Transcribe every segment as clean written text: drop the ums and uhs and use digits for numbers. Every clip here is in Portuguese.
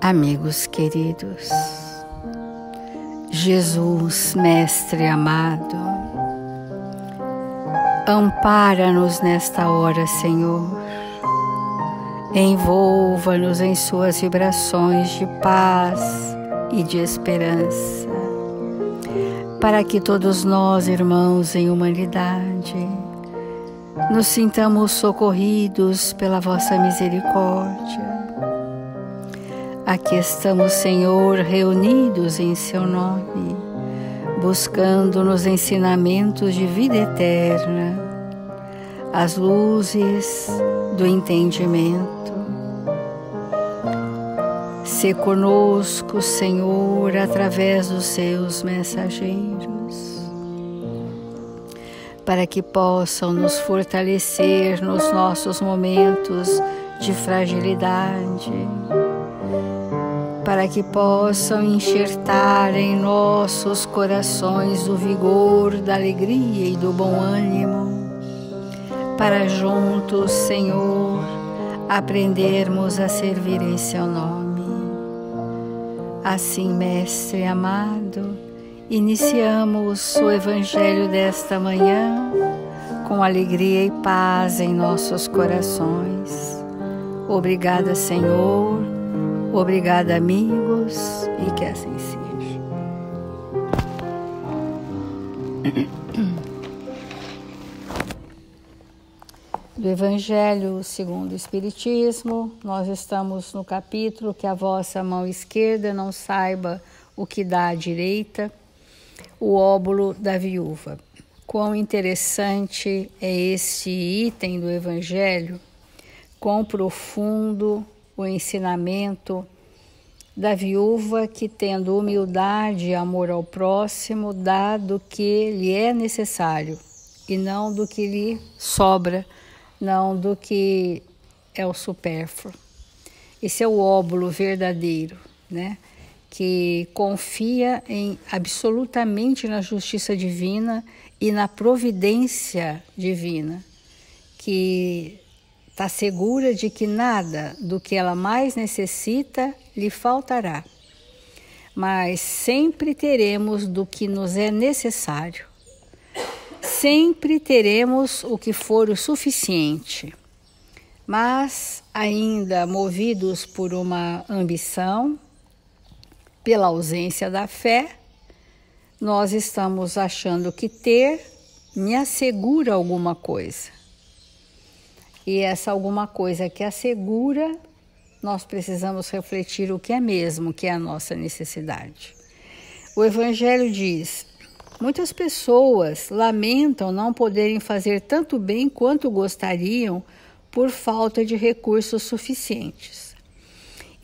Amigos queridos, Jesus, Mestre amado, ampara-nos nesta hora, Senhor. Envolva-nos em suas vibrações de paz e de esperança, para que todos nós, irmãos em humanidade, nos sintamos socorridos pela vossa misericórdia. Aqui estamos, Senhor, reunidos em seu nome, buscando nos ensinamentos de vida eterna, as luzes do entendimento. Sê conosco, Senhor, através dos seus mensageiros, para que possam nos fortalecer nos nossos momentos de fragilidade, para que possam enxertar em nossos corações o vigor da alegria e do bom ânimo, para juntos, Senhor, aprendermos a servir em seu nome. Assim, Mestre amado, iniciamos o Evangelho desta manhã com alegria e paz em nossos corações. Obrigada, Senhor. Obrigada, amigos, e que assim seja. Do Evangelho segundo o Espiritismo, nós estamos no capítulo que a vossa mão esquerda não saiba o que dá à direita, o óbolo da viúva. Quão interessante é este item do Evangelho, quão profundo o ensinamento da viúva que, tendo humildade e amor ao próximo, dá do que lhe é necessário e não do que lhe sobra, não do que é o supérfluo. Esse é o óbolo verdadeiro, né? Que confia absolutamente na justiça divina e na providência divina, que está segura de que nada do que ela mais necessita lhe faltará, mas sempre teremos do que nos é necessário. Sempre teremos o que for o suficiente, mas ainda movidos por uma ambição, pela ausência da fé, nós estamos achando que ter me assegura alguma coisa. E essa alguma coisa que assegura, nós precisamos refletir o que é mesmo, que é a nossa necessidade. O Evangelho diz: muitas pessoas lamentam não poderem fazer tanto bem quanto gostariam por falta de recursos suficientes.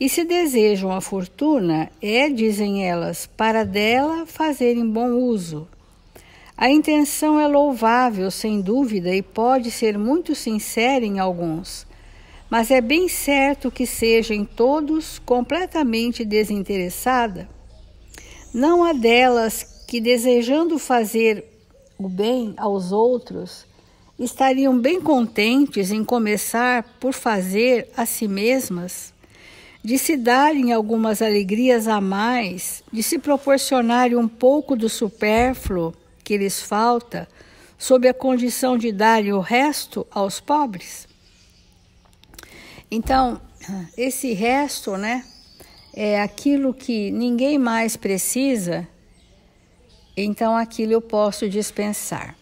E se desejam a fortuna, dizem elas, para dela fazerem bom uso. A intenção é louvável, sem dúvida, e pode ser muito sincera em alguns, mas é bem certo que seja em todos completamente desinteressada. Não há delas que, desejando fazer o bem aos outros, estariam bem contentes em começar por fazer a si mesmas, de se darem algumas alegrias a mais, de se proporcionarem um pouco do supérfluo que lhes falta, sob a condição de darem o resto aos pobres? Então, esse resto, né, é aquilo que ninguém mais precisa, então aquilo eu posso dispensar.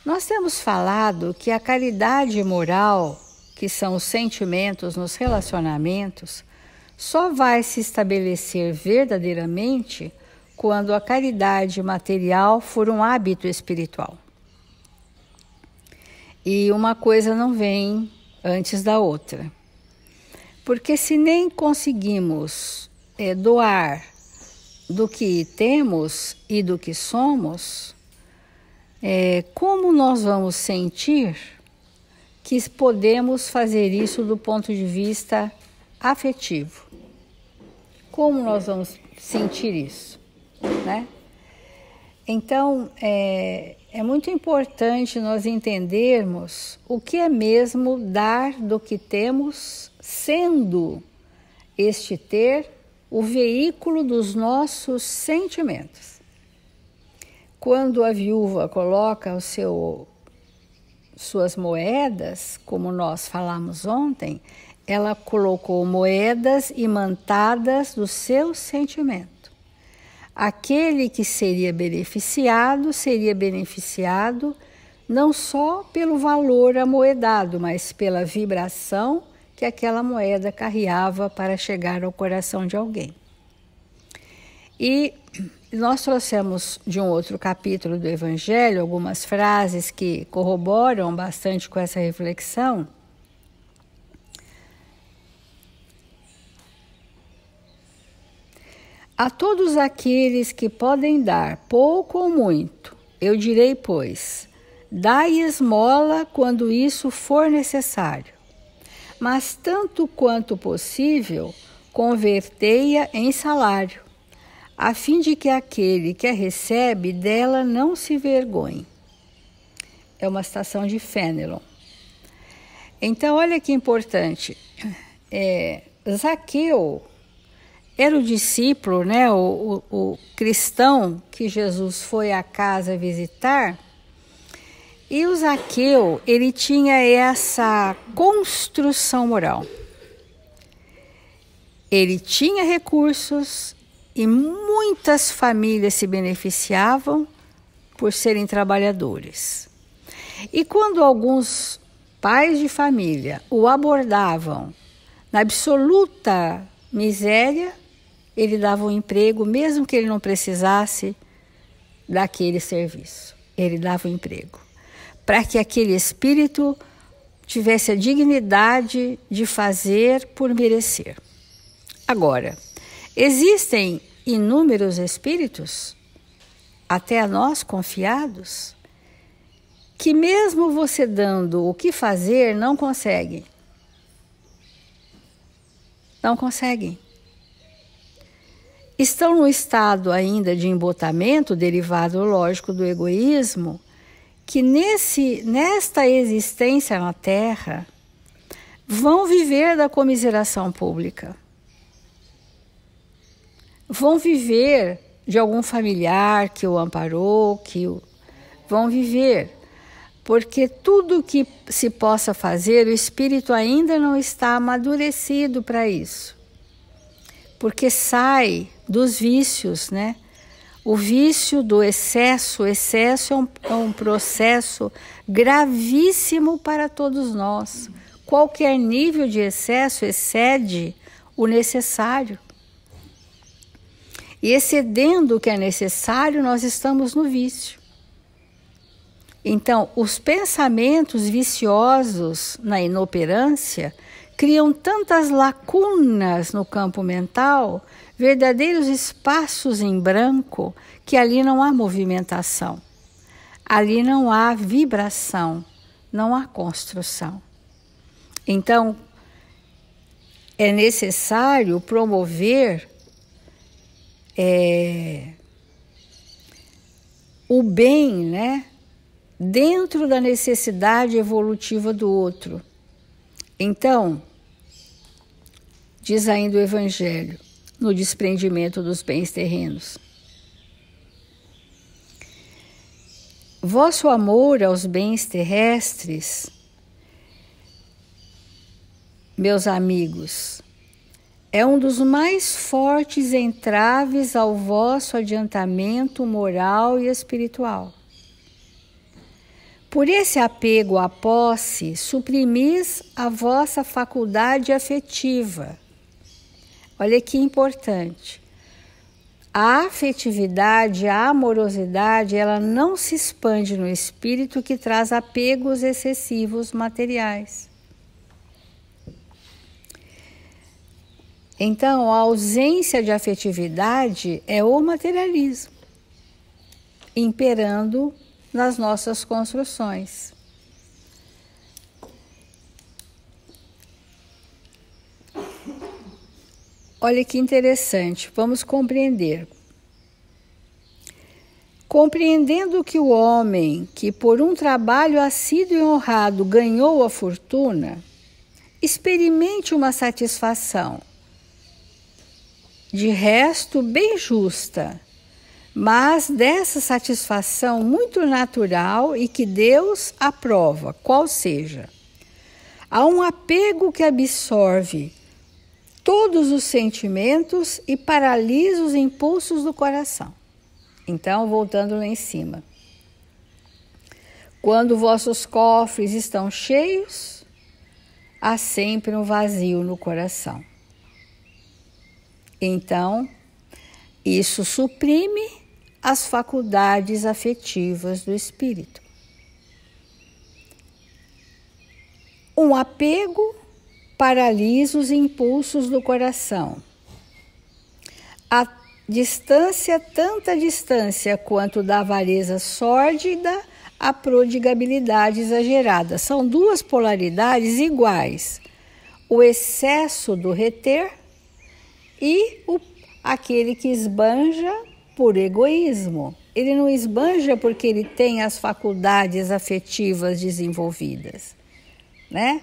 Nós temos falado que a caridade moral, que são os sentimentos nos relacionamentos, só vai se estabelecer verdadeiramente quando a caridade material for um hábito espiritual. E uma coisa não vem antes da outra. Porque se nem conseguimos doar do que temos e do que somos, como nós vamos sentir que podemos fazer isso do ponto de vista afetivo? Como nós vamos sentir isso, né? Então, é muito importante nós entendermos o que é mesmo dar do que temos, sendo este ter o veículo dos nossos sentimentos. Quando a viúva coloca suas moedas, como nós falamos ontem, ela colocou moedas imantadas do seu sentimento. Aquele que seria beneficiado não só pelo valor amoedado, mas pela vibração que aquela moeda carreava para chegar ao coração de alguém. E nós trouxemos de um outro capítulo do Evangelho algumas frases que corroboram bastante com essa reflexão. A todos aqueles que podem dar pouco ou muito, eu direi, pois, dai esmola quando isso for necessário, mas tanto quanto possível, convertei-a em salário, a fim de que aquele que a recebe dela não se vergonhe. É uma citação de Fenelon. Então, olha que importante. Zaqueu era o discípulo, né, o cristão que Jesus foi à casa visitar. E o Zaqueu, ele tinha essa construção moral. Ele tinha recursos e muitas famílias se beneficiavam por serem trabalhadores. E quando alguns pais de família o abordavam na absoluta miséria, ele dava um emprego, mesmo que ele não precisasse daquele serviço. Ele dava um emprego, para que aquele espírito tivesse a dignidade de fazer por merecer. Agora, existem inúmeros espíritos, até a nós confiados, que mesmo você dando o que fazer, não conseguem. Não conseguem. Estão no estado ainda de embotamento, derivado, lógico, do egoísmo, que nesta existência na Terra vão viver da comiseração pública. Vão viver de algum familiar que o amparou, vão viver, porque tudo que se possa fazer, o espírito ainda não está amadurecido para isso, porque sai dos vícios, né? O vício do excesso, o excesso é um processo gravíssimo para todos nós. Qualquer nível de excesso excede o necessário. E excedendo o que é necessário, nós estamos no vício. Então, os pensamentos viciosos na inoperância criam tantas lacunas no campo mental, verdadeiros espaços em branco, que ali não há movimentação, ali não há vibração, não há construção. Então, é necessário promover o bem, né, dentro da necessidade evolutiva do outro. Então, diz ainda o Evangelho, no desprendimento dos bens terrenos: vosso amor aos bens terrestres, meus amigos, é um dos mais fortes entraves ao vosso adiantamento moral e espiritual. Por esse apego à posse, suprimis a vossa faculdade afetiva. Olha que importante. A afetividade, a amorosidade, ela não se expande no espírito que traz apegos excessivos materiais. Então, a ausência de afetividade é o materialismo, imperando nas nossas construções. Olha que interessante, vamos compreender. Compreendendo que o homem que por um trabalho assíduo e honrado ganhou a fortuna, experimente uma satisfação de resto bem justa, mas dessa satisfação muito natural e que Deus aprova, qual seja. Há um apego que absorve todos os sentimentos e paralisa os impulsos do coração. Então, voltando lá em cima. Quando vossos cofres estão cheios, há sempre um vazio no coração. Então, isso suprime as faculdades afetivas do espírito. Um apego paralisa os impulsos do coração. A distância, tanta distância quanto da avareza sórdida, a prodigabilidade exagerada. São duas polaridades iguais. O excesso do reter e aquele que esbanja por egoísmo. Ele não esbanja porque ele tem as faculdades afetivas desenvolvidas, né?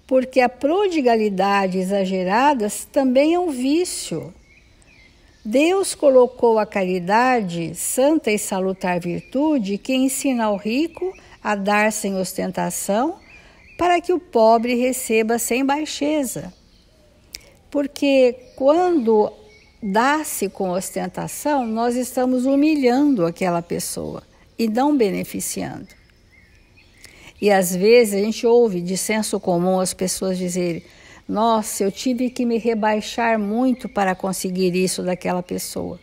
Porque a prodigalidade exagerada também é um vício. Deus colocou a caridade, santa e salutar virtude, que ensina ao rico a dar sem ostentação, para que o pobre receba sem baixeza. Porque quando dá-se com ostentação, nós estamos humilhando aquela pessoa e não beneficiando. E às vezes a gente ouve de senso comum as pessoas dizerem: nossa, eu tive que me rebaixar muito para conseguir isso daquela pessoa.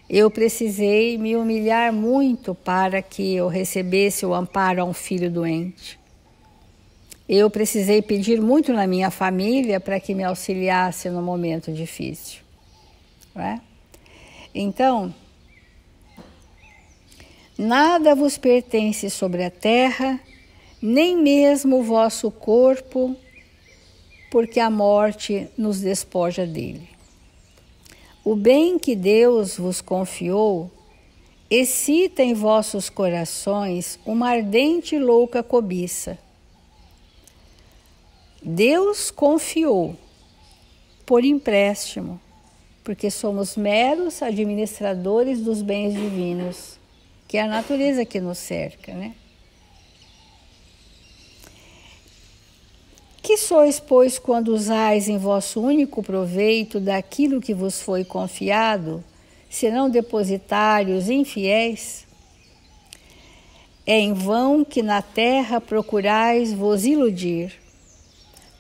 Eu precisei me humilhar muito para que eu recebesse o amparo a um filho doente. Eu precisei pedir muito na minha família para que me auxiliasse no momento difícil. Não é? Então, nada vos pertence sobre a terra, nem mesmo o vosso corpo, porque a morte nos despoja dele. O bem que Deus vos confiou excita em vossos corações uma ardente e louca cobiça. Deus confiou por empréstimo, porque somos meros administradores dos bens divinos, que é a natureza que nos cerca, né? Que sois, pois, quando usais em vosso único proveito daquilo que vos foi confiado, senão depositários infiéis? É em vão que na terra procurais vos iludir,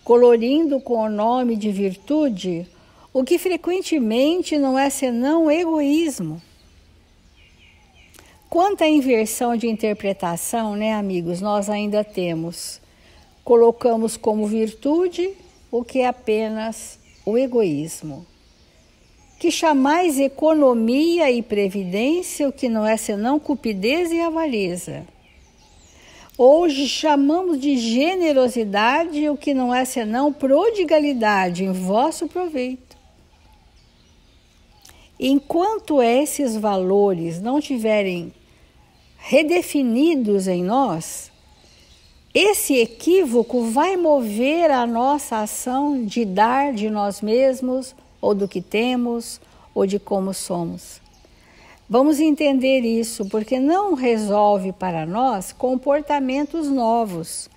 colorindo com o nome de virtude o que frequentemente não é senão egoísmo. Quanta inversão de interpretação, né, amigos, nós ainda temos. Colocamos como virtude o que é apenas o egoísmo. Que chamais economia e previdência o que não é senão cupidez e avareza. Hoje chamamos de generosidade o que não é senão prodigalidade em vosso proveito. Enquanto esses valores não tiverem redefinidos em nós, esse equívoco vai mover a nossa ação de dar de nós mesmos, ou do que temos, ou de como somos. Vamos entender isso, porque não resolve para nós comportamentos novos.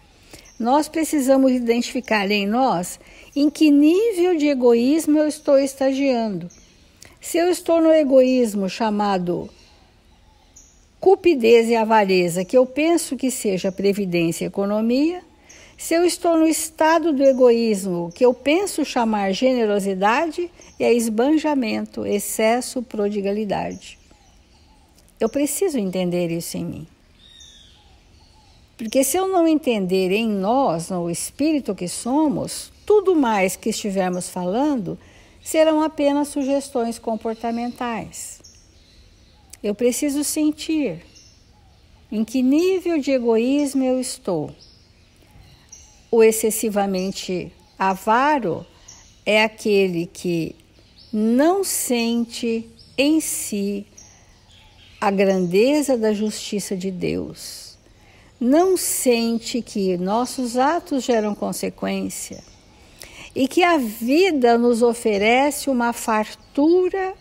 Nós precisamos identificar em nós em que nível de egoísmo eu estou estagiando. Se eu estou no egoísmo chamado cupidez e avareza, que eu penso que seja previdência e economia, se eu estou no estado do egoísmo, que eu penso chamar generosidade, é esbanjamento, excesso, prodigalidade. Eu preciso entender isso em mim. Porque se eu não entender em nós, no espírito que somos, tudo mais que estivermos falando serão apenas sugestões comportamentais. Eu preciso sentir em que nível de egoísmo eu estou. O excessivamente avaro é aquele que não sente em si a grandeza da justiça de Deus. Não sente que nossos atos geram consequência. e que a vida nos oferece uma fartura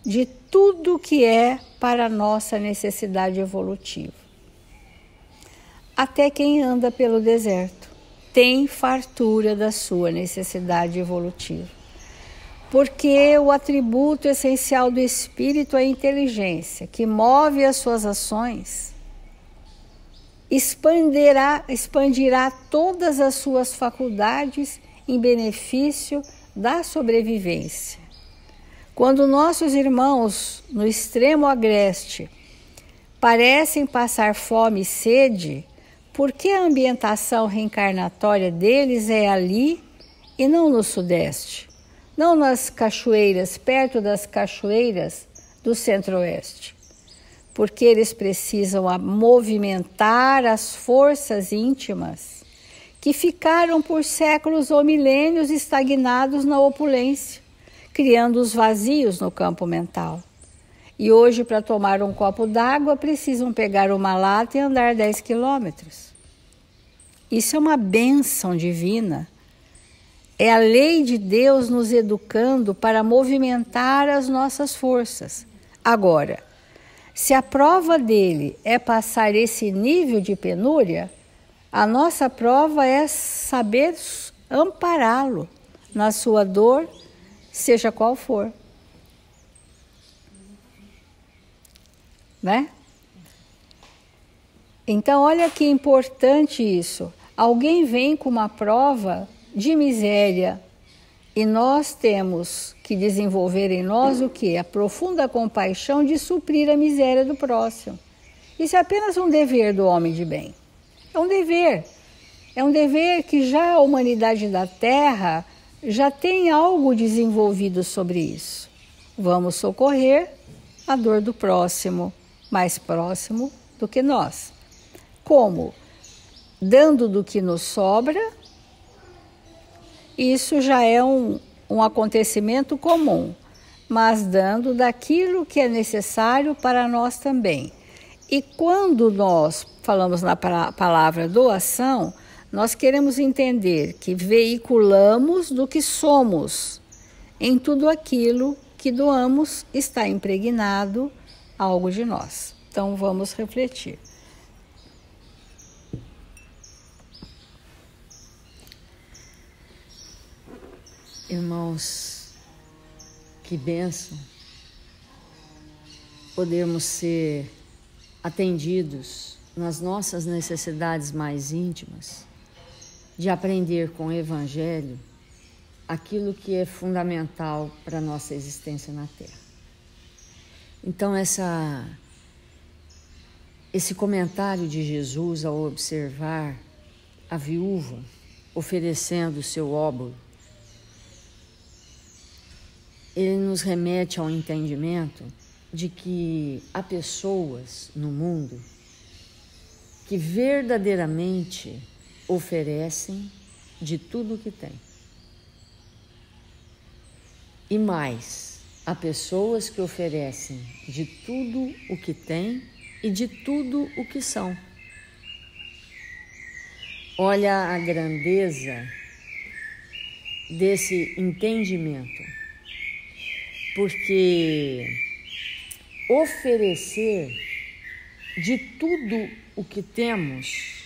de tudo que é para a nossa necessidade evolutiva. Até quem anda pelo deserto tem fartura da sua necessidade evolutiva. Porque o atributo essencial do espírito é a inteligência, que move as suas ações, expandirá todas as suas faculdades em benefício da sobrevivência. Quando nossos irmãos no extremo agreste parecem passar fome e sede, por que a ambientação reencarnatória deles é ali e não no sudeste? Não nas cachoeiras, perto das cachoeiras do centro-oeste? Porque eles precisam movimentar as forças íntimas que ficaram por séculos ou milênios estagnados na opulência, criando os vazios no campo mental. E hoje, para tomar um copo d'água, precisam pegar uma lata e andar 10 quilômetros. Isso é uma bênção divina. É a lei de Deus nos educando para movimentar as nossas forças. Agora, se a prova dele é passar esse nível de penúria, a nossa prova é saber ampará-lo na sua dor, seja qual for. Né? Então, olha que importante isso. Alguém vem com uma prova de miséria e nós temos que desenvolver em nós o quê? A profunda compaixão de suprir a miséria do próximo. Isso é apenas um dever do homem de bem. É um dever. É um dever que já a humanidade da Terra já tem algo desenvolvido sobre isso. Vamos socorrer a dor do próximo, mais próximo do que nós. Como? Dando do que nos sobra. Isso já é um acontecimento comum, mas dando daquilo que é necessário para nós também. E quando nós falamos na palavra doação, nós queremos entender que veiculamos do que somos. Em tudo aquilo que doamos está impregnado algo de nós. Então vamos refletir. Irmãos, que bênção podermos ser atendidos nas nossas necessidades mais íntimas, de aprender com o Evangelho aquilo que é fundamental para a nossa existência na Terra. Então, esse comentário de Jesus ao observar a viúva oferecendo o seu óbolo, ele nos remete ao entendimento de que há pessoas no mundo que verdadeiramente oferecem de tudo o que têm. E mais, há pessoas que oferecem de tudo o que têm e de tudo o que são. Olha a grandeza desse entendimento. Porque oferecer de tudo o que temos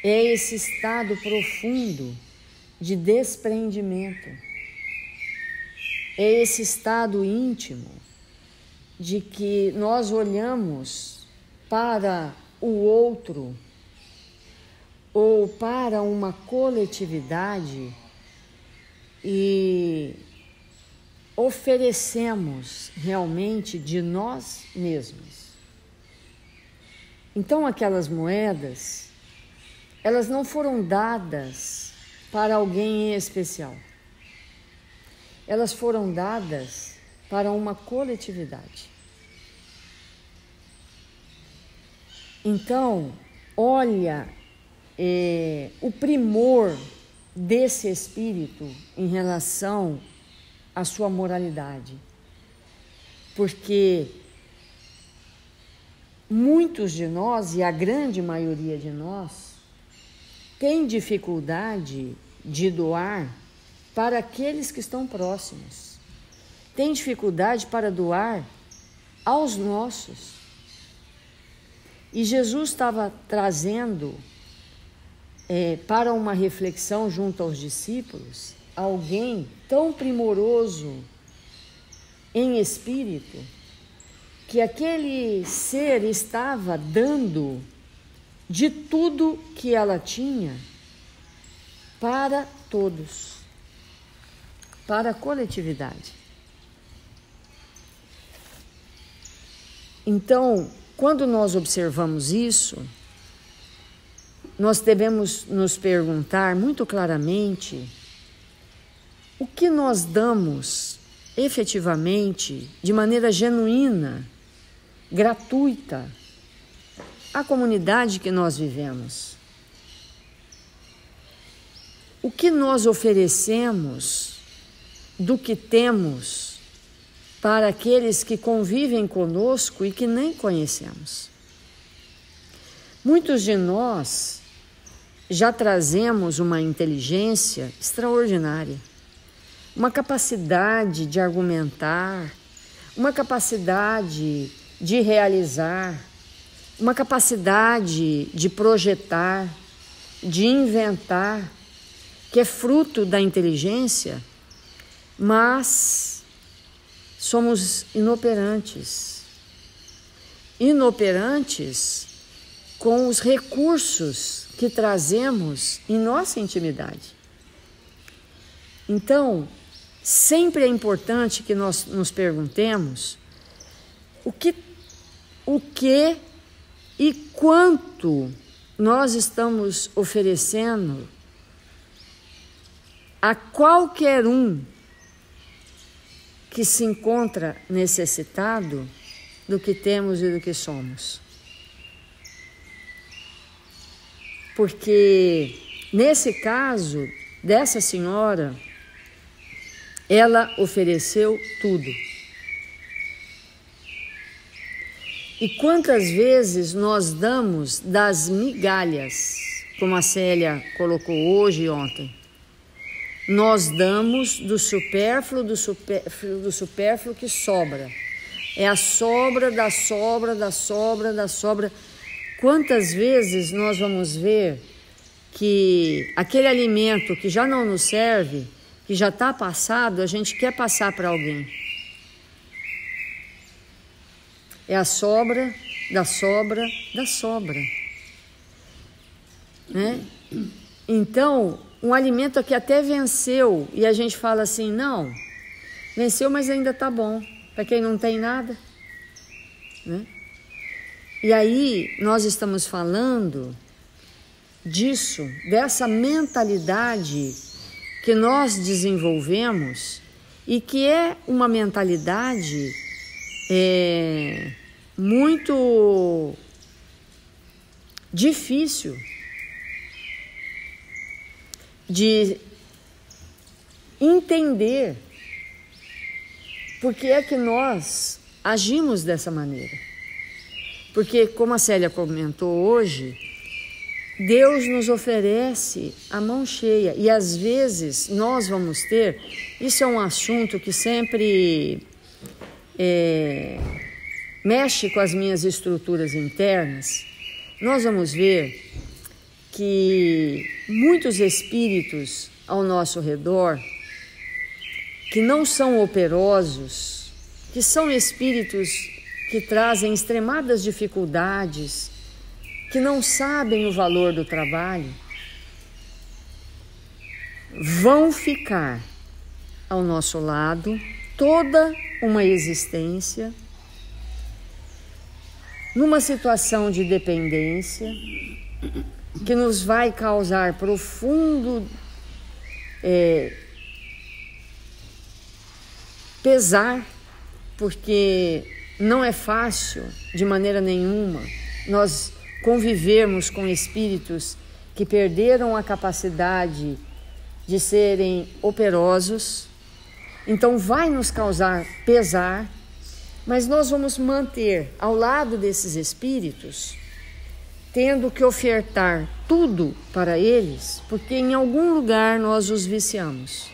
é esse estado profundo de desprendimento, é esse estado íntimo de que nós olhamos para o outro ou para uma coletividade e oferecemos realmente de nós mesmos. Então aquelas moedas, elas não foram dadas para alguém em especial. Elas foram dadas para uma coletividade. Então, olha o primor desse espírito em relação à sua moralidade. Porque muitos de nós, e a grande maioria de nós, tem dificuldade de doar para aqueles que estão próximos. Tem dificuldade para doar aos nossos. E Jesus estava trazendo para uma reflexão junto aos discípulos alguém tão primoroso em espírito, que aquele ser estava dando de tudo que ela tinha para todos, para a coletividade. Então, quando nós observamos isso, nós devemos nos perguntar muito claramente o que nós damos efetivamente, de maneira genuína, gratuita, à comunidade que nós vivemos. O que nós oferecemos do que temos para aqueles que convivem conosco e que nem conhecemos. Muitos de nós já trazemos uma inteligência extraordinária, uma capacidade de argumentar, uma capacidade de realizar, uma capacidade de projetar, de inventar, que é fruto da inteligência, mas somos inoperantes. Inoperantes com os recursos que trazemos em nossa intimidade. Então, sempre é importante que nós nos perguntemos o que e quanto nós estamos oferecendo a qualquer um que se encontra necessitado do que temos e do que somos. Porque, nesse caso dessa senhora, ela ofereceu tudo. E quantas vezes nós damos das migalhas, como a Célia colocou hoje e ontem? Nós damos do supérfluo que sobra. É a sobra da sobra da sobra da sobra. Quantas vezes nós vamos ver que aquele alimento que já não nos serve, que já está passado, a gente quer passar para alguém. É a sobra da sobra da sobra. Né? Então, um alimento que até venceu, e a gente fala assim, não, venceu, mas ainda está bom, para quem não tem nada. Né? E aí, nós estamos falando disso, dessa mentalidade que nós desenvolvemos e que é uma mentalidade muito difícil de entender por que é que nós agimos dessa maneira. Porque, como a Célia comentou hoje, Deus nos oferece a mão cheia e às vezes nós vamos ter, isso é um assunto que sempre mexe com as minhas estruturas internas, nós vamos ver que muitos espíritos ao nosso redor, que não são operosos, que são espíritos que trazem extremadas dificuldades, que não sabem o valor do trabalho, vão ficar ao nosso lado toda uma existência, numa situação de dependência, que nos vai causar profundo pesar, porque não é fácil, de maneira nenhuma, nós convivermos com espíritos que perderam a capacidade de serem operosos. Então vai nos causar pesar, mas nós vamos manter ao lado desses espíritos tendo que ofertar tudo para eles, porque em algum lugar nós os viciamos.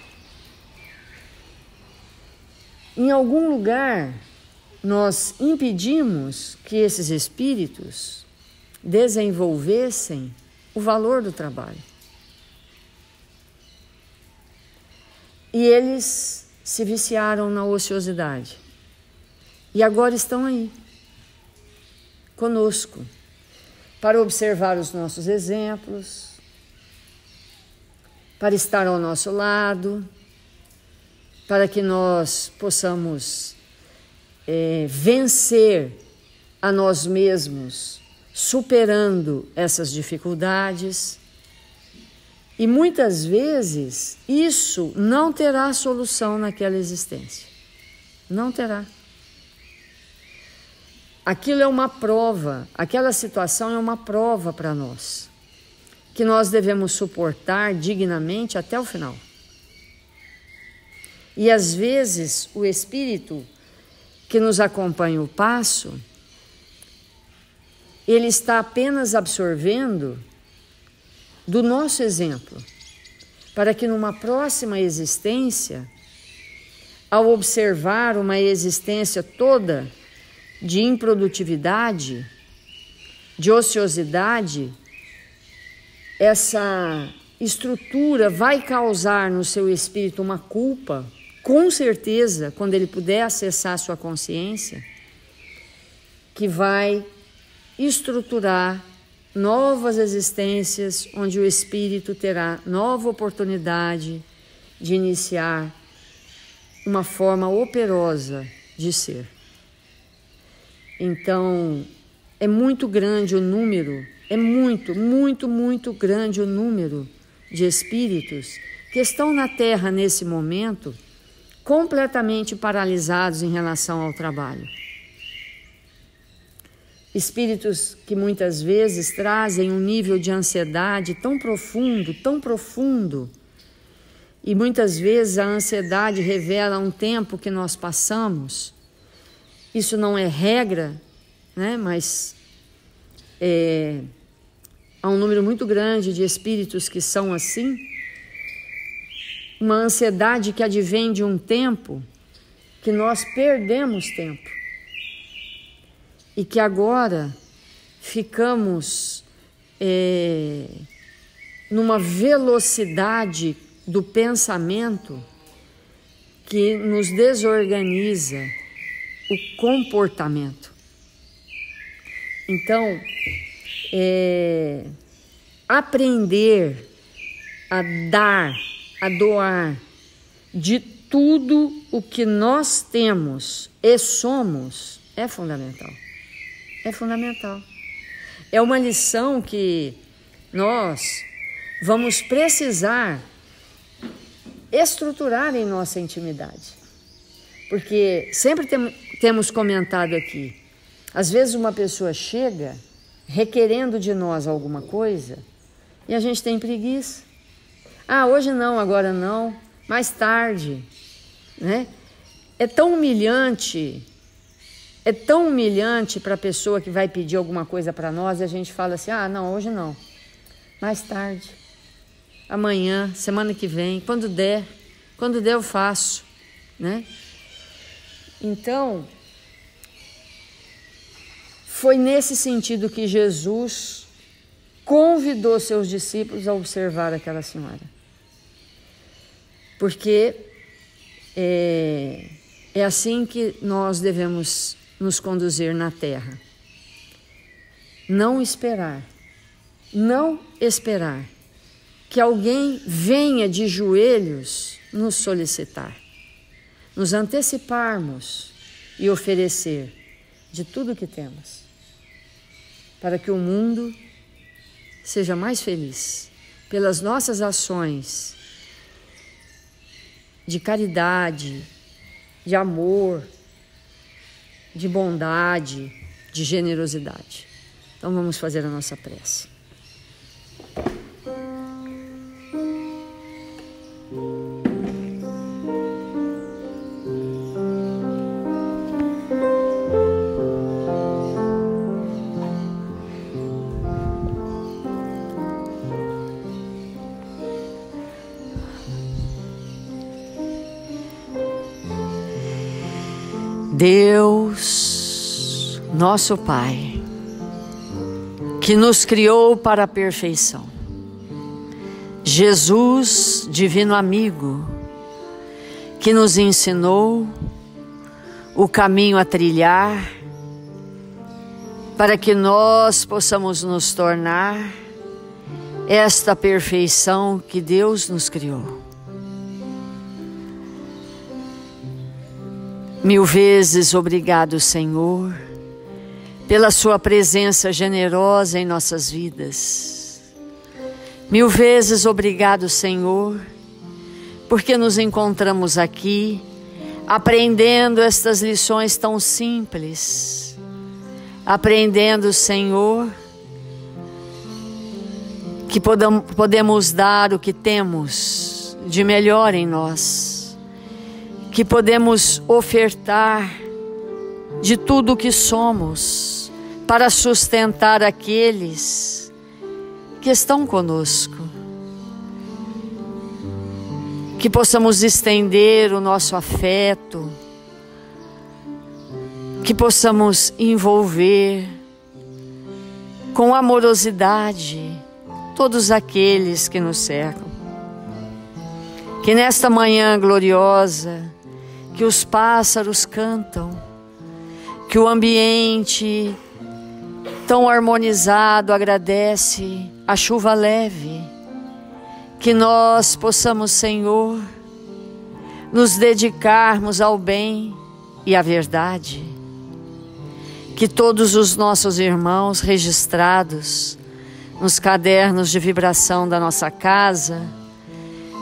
Em algum lugar nós impedimos que esses espíritos desenvolvessem o valor do trabalho. E eles se viciaram na ociosidade. E agora estão aí, conosco, para observar os nossos exemplos, para estar ao nosso lado, para que nós possamos vencer a nós mesmos, superando essas dificuldades. E muitas vezes isso não terá solução naquela existência. Não terá. Aquilo é uma prova, aquela situação é uma prova para nós, que nós devemos suportar dignamente até o final. E às vezes o espírito que nos acompanha o passo, ele está apenas absorvendo do nosso exemplo, para que numa próxima existência, ao observar uma existência toda de improdutividade, de ociosidade, essa estrutura vai causar no seu espírito uma culpa, com certeza, quando ele puder acessar sua consciência, que vai estruturar novas existências, onde o espírito terá nova oportunidade de iniciar uma forma operosa de ser. Então, é muito grande o número, é muito grande o número de espíritos que estão na Terra nesse momento, completamente paralisados em relação ao trabalho. Espíritos que muitas vezes trazem um nível de ansiedade tão profundo, e muitas vezes a ansiedade revela um tempo que nós passamos. Isso não é regra, né? Mas há um número muito grande de espíritos que são assim. Uma ansiedade que advém de um tempo que nós perdemos tempo. E que agora ficamos numa velocidade do pensamento que nos desorganiza o comportamento. Então, aprender a dar, a doar de tudo o que nós temos e somos é fundamental. É fundamental. É uma lição que nós vamos precisar estruturar em nossa intimidade. Porque sempre temos comentado aqui, às vezes uma pessoa chega requerendo de nós alguma coisa e a gente tem preguiça. Ah, hoje não, agora não, mais tarde, né? É tão humilhante para a pessoa que vai pedir alguma coisa para nós e a gente fala assim, ah, não, hoje não, mais tarde, amanhã, semana que vem, quando der eu faço, né? Então, foi nesse sentido que Jesus convidou seus discípulos a observar aquela senhora. Porque é assim que nós devemos nos conduzir na Terra. Não esperar que alguém venha de joelhos nos solicitar. Nos anteciparmos e oferecer de tudo que temos, para que o mundo seja mais feliz pelas nossas ações de caridade, de amor, de bondade, de generosidade. Então vamos fazer a nossa prece. Deus, nosso Pai, que nos criou para a perfeição. Jesus, divino amigo, que nos ensinou o caminho a trilhar para que nós possamos nos tornar esta perfeição que Deus nos criou. Mil vezes obrigado, Senhor, pela sua presença generosa em nossas vidas. Mil vezes obrigado, Senhor, porque nos encontramos aqui aprendendo estas lições tão simples. Aprendendo, Senhor, que podemos dar o que temos de melhor em nós, que podemos ofertar de tudo o que somos para sustentar aqueles que estão conosco, que possamos estender o nosso afeto, que possamos envolver com amorosidade todos aqueles que nos cercam. Que nesta manhã gloriosa, que os pássaros cantam, que o ambiente tão harmonizado agradece a chuva leve, que nós possamos, Senhor, nos dedicarmos ao bem e à verdade. Que todos os nossos irmãos registrados nos cadernos de vibração da nossa casa,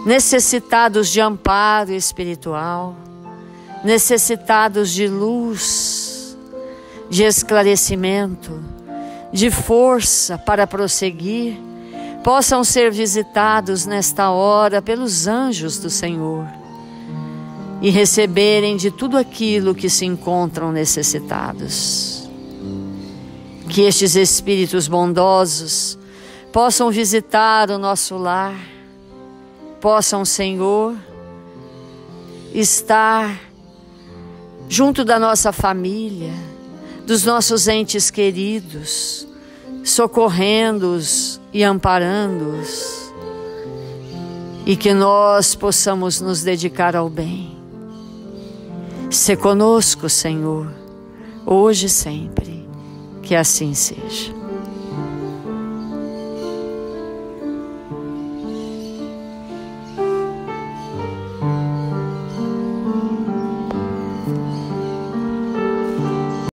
necessitados de amparo espiritual, necessitados de luz, de esclarecimento, de força para prosseguir, possam ser visitados nesta hora pelos anjos do Senhor e receberem de tudo aquilo que se encontram necessitados. Que estes espíritos bondosos possam visitar o nosso lar, possam, Senhor, estar junto da nossa família, dos nossos entes queridos, socorrendo-os e amparando-os, e que nós possamos nos dedicar ao bem. Se conosco, Senhor, hoje e sempre, que assim seja.